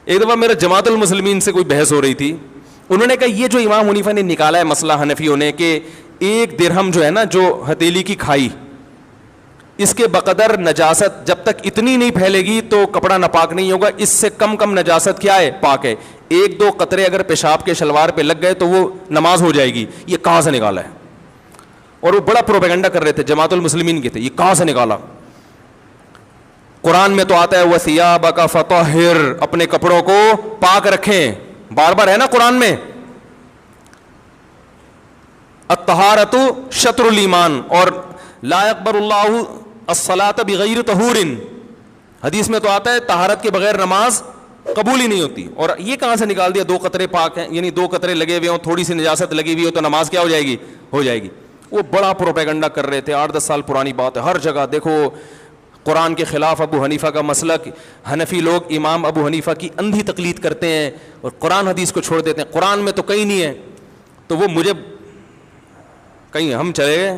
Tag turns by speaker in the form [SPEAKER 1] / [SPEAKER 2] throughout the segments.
[SPEAKER 1] ایک دفعہ میرا جماعت المسلمین سے کوئی بحث ہو رہی تھی, انہوں نے کہا یہ جو امام حنیفہ نے نکالا ہے مسئلہ حنفیوں نے کہ 1 درہم جو ہے نا, جو ہتھیلی کی کھائی, اس کے بقدر نجاست جب تک اتنی نہیں پھیلے گی تو کپڑا ناپاک نہیں ہوگا, اس سے کم نجاست کیا ہے, پاک ہے. 1-2 قطرے اگر پیشاب کے شلوار پہ لگ گئے تو وہ نماز ہو جائے گی. یہ کہاں سے نکالا ہے؟ اور وہ بڑا پروپیگنڈا کر رہے تھے, جماعت المسلمین کے تھے, یہ کہاں سے نکالا؟ قرآن میں تو آتا ہے وَثِيَابَكَ فَطَهِّرْ, اپنے کپڑوں کو پاک رکھیں, بار بار ہے نا قرآن میں. الطہارۃ شطر الایمان, اور لا يقبل اللہ الصلاۃ بغیر طہور, حدیث میں تو آتا ہے طہارت کے بغیر نماز قبول ہی نہیں ہوتی. اور یہ کہاں سے نکال دیا 2 قطرے پاک ہیں, یعنی 2 قطرے لگے ہوئے ہوں, تھوڑی سی نجاست لگی ہوئی ہو تو نماز کیا ہو جائے گی, ہو جائے گی. وہ بڑا پروپیگنڈا کر رہے تھے, 8-10 سال پرانی بات ہے, ہر جگہ دیکھو قرآن کے خلاف ابو حنیفہ کا مسلک. حنفی لوگ امام ابو حنیفہ کی اندھی تقلید کرتے ہیں اور قرآن حدیث کو چھوڑ دیتے ہیں. قرآن میں تو کہیں نہیں ہے, تو وہ مجھے کہیں ہم چلے گئے,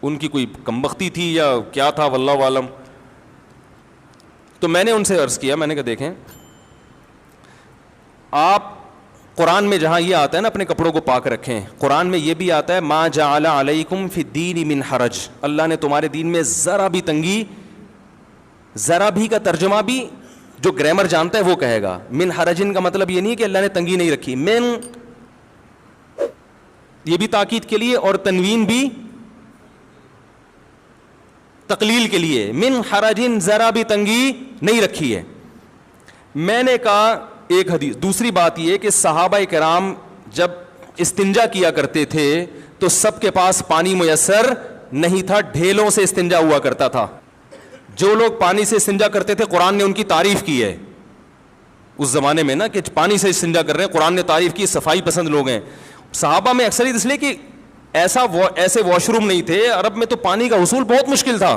[SPEAKER 1] ان کی کوئی کمبختی تھی یا کیا تھا واللہ عالم. تو میں نے ان سے عرض کیا, میں نے کہا دیکھیں آپ قرآن میں جہاں یہ آتا ہے نا اپنے کپڑوں کو پاک رکھیں, قرآن میں یہ بھی آتا ہے ما جعل علیکم فی الدین من حرج, اللہ نے تمہارے دین میں ذرا بھی تنگی, ذرا بھی کا ترجمہ بھی جو گرامر جانتا ہے وہ کہے گا. من حرجن کا مطلب یہ نہیں ہے کہ اللہ نے تنگی نہیں رکھی, من یہ بھی تاکید کے لیے اور تنوین بھی تقلیل کے لیے, من حرجن ذرا بھی تنگی نہیں رکھی ہے. میں نے کہا ایک حدیث. دوسری بات یہ کہ صحابہ کرام جب استنجا کیا کرتے تھے تو سب کے پاس پانی میسر نہیں تھا, ڈھیلوں سے استنجا ہوا کرتا تھا. جو لوگ پانی سے استنجا کرتے تھے قرآن نے ان کی تعریف کی ہے اس زمانے میں نا, کہ پانی سے استنجا کر رہے ہیں, قرآن نے تعریف کی, صفائی پسند لوگ ہیں. صحابہ میں اکثریت اس لیے کہ ایسے واش روم نہیں تھے, عرب میں تو پانی کا حصول بہت مشکل تھا.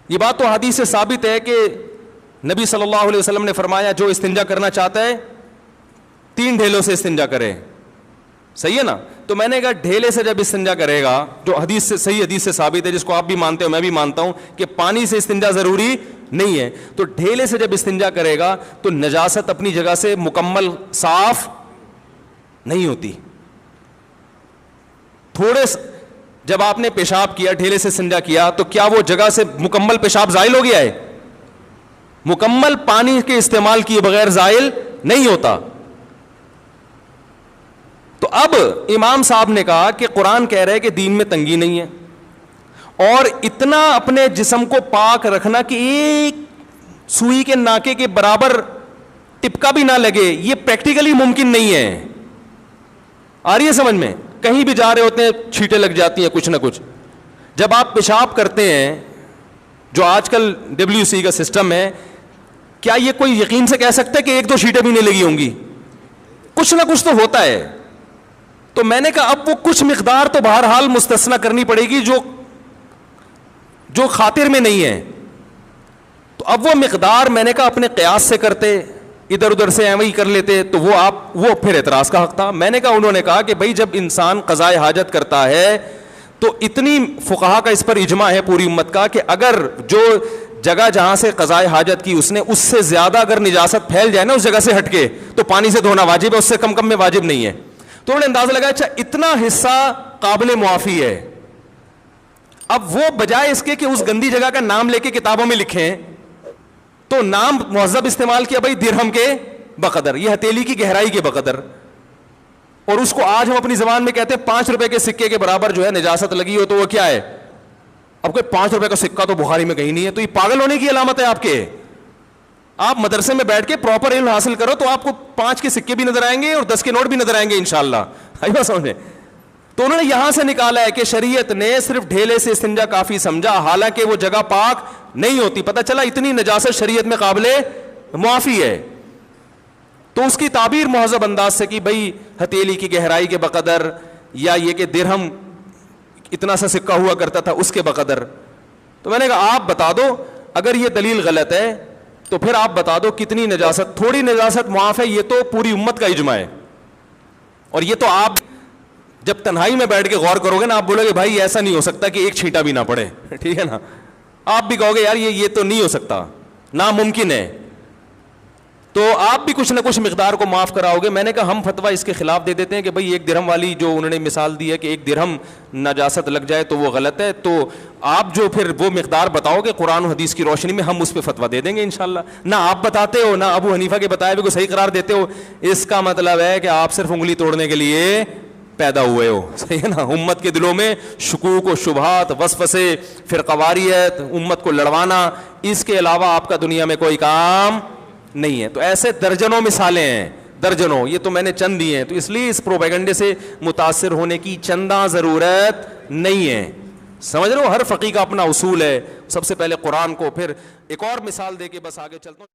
[SPEAKER 1] یہ بات تو حدیث سے ثابت ہے کہ نبی صلی اللہ علیہ وسلم نے فرمایا جو استنجا کرنا چاہتا ہے 3 ڈھیلوں سے استنجا کرے, صحیح ہے نا. تو میں نے کہا ڈھیلے سے جب استنجا کرے گا, جو حدیث سے صحیح حدیث سے ثابت ہے, جس کو آپ بھی مانتے ہو میں بھی مانتا ہوں کہ پانی سے استنجا ضروری نہیں ہے, تو ڈھیلے سے جب استنجا کرے گا تو نجاست اپنی جگہ سے مکمل صاف نہیں ہوتی. تھوڑے جب آپ نے پیشاب کیا, ڈھیلے سے استنجا کیا, تو کیا وہ جگہ سے مکمل پیشاب زائل ہو گیا ہے؟ مکمل پانی کے استعمال کیے بغیر زائل نہیں ہوتا. تو اب امام صاحب نے کہا کہ قرآن کہہ رہے کہ دین میں تنگی نہیں ہے, اور اتنا اپنے جسم کو پاک رکھنا کہ ایک سوئی کے ناکے کے برابر ٹپکا بھی نہ لگے, یہ پریکٹیکلی ممکن نہیں ہے. آ رہی ہے سمجھ میں؟ کہیں بھی جا رہے ہوتے ہیں چھینٹیں لگ جاتی ہیں کچھ نہ کچھ. جب آپ پیشاب کرتے ہیں, جو آج کل WC کا سسٹم ہے, کیا یہ کوئی یقین سے کہہ سکتا ہے کہ 1-2 چھینٹیں بھی نہیں لگی ہوں گی؟ کچھ نہ کچھ تو ہوتا ہے. تو میں نے کہا اب وہ کچھ مقدار تو بہرحال مستثنی کرنی پڑے گی جو خاطر میں نہیں ہے. تو اب وہ مقدار میں نے کہا اپنے قیاس سے کرتے, ادھر ادھر سے ایویں ہی کر لیتے, تو وہ پھر اعتراض کا حق تھا. میں نے کہا, انہوں نے کہا کہ بھائی جب انسان قضاء حاجت کرتا ہے تو اتنی فقہا کا اس پر اجماع ہے پوری امت کا کہ اگر جو جگہ جہاں سے قضاء حاجت کی اس نے اس سے زیادہ اگر نجاست پھیل جائے نا اس جگہ سے ہٹ کے, تو پانی سے دھونا واجب ہے, اس سے کم میں واجب نہیں ہے. تو انہوں نے اندازہ لگایا اچھا اتنا حصہ قابل معافی ہے. اب وہ بجائے اس کے کہ اس گندی جگہ کا نام لے کے کتابوں میں لکھیں, تو نام مہذب استعمال کیا, بھائی درہم کے بقدر, یہ ہتھیلی کی گہرائی کے بقدر. اور اس کو آج ہم اپنی زبان میں کہتے ہیں 5 روپے کے سکے کے برابر جو ہے نجاست لگی ہو تو وہ کیا ہے. اب کوئی 5 روپے کا سکہ تو بخاری میں کہیں نہیں ہے, تو یہ پاگل ہونے کی علامت ہے آپ کے. آپ مدرسے میں بیٹھ کے پراپر علم حاصل کرو تو آپ کو 5 کے سکے بھی نظر آئیں گے اور 10 کے نوٹ بھی نظر آئیں گے انشاءاللہ. آئی بات سمجھے؟ تو انہوں نے یہاں سے نکالا ہے کہ شریعت نے صرف ڈھیلے سے استنجا کافی سمجھا, حالانکہ وہ جگہ پاک نہیں ہوتی. پتہ چلا اتنی نجاست شریعت میں قابل معافی ہے. تو اس کی تعبیر مہذب انداز سے کہ بھائی ہتھیلی کی گہرائی کے بقدر, یا یہ کہ درہم اتنا سا سکہ ہوا کرتا تھا اس کے بقدر. تو میں نے کہا آپ بتا دو, اگر یہ دلیل غلط ہے تو پھر آپ بتا دو کتنی نجاست, تھوڑی نجاست معاف ہے, یہ تو پوری امت کا اجماع ہے. اور یہ تو آپ جب تنہائی میں بیٹھ کے غور کرو گے نا, آپ بولو گے بھائی ایسا نہیں ہو سکتا کہ ایک چھینٹا بھی نہ پڑے, ٹھیک ہے نا. آپ بھی کہو گے یار یہ تو نہیں ہو سکتا, ناممکن ہے. تو آپ بھی کچھ نہ کچھ مقدار کو معاف کراؤ گے. میں نے کہا ہم فتویٰ اس کے خلاف دے دیتے ہیں کہ بھائی 1 درہم والی جو انہوں نے مثال دی ہے کہ 1 درہم نجاست لگ جائے تو وہ غلط ہے, تو آپ جو پھر وہ مقدار بتاؤ گے قرآن و حدیث کی روشنی میں, ہم اس پہ فتویٰ دے دیں گے انشاءاللہ. نہ آپ بتاتے ہو, نہ ابو حنیفہ کے بتائے ہوئے کو صحیح قرار دیتے ہو, اس کا مطلب ہے کہ آپ صرف انگلی توڑنے کے لیے پیدا ہوئے ہو. صحیح ہے نا. امت کے دلوں میں شکوک و شبہات, وسوسے, فرقواریت, امت کو لڑوانا, اس کے علاوہ آپ کا دنیا میں کوئی کام نہیں ہے. تو ایسے درجنوں مثالیں ہیں, درجنوں. یہ تو میں نے چند دی ہیں, تو اس لیے اس پروپیگنڈے سے متاثر ہونے کی چندہ ضرورت نہیں ہے. سمجھ رہے ہو, ہر فقیہ کا اپنا اصول ہے. سب سے پہلے قرآن کو, پھر ایک اور مثال دے کے بس آگے چلتا ہوں.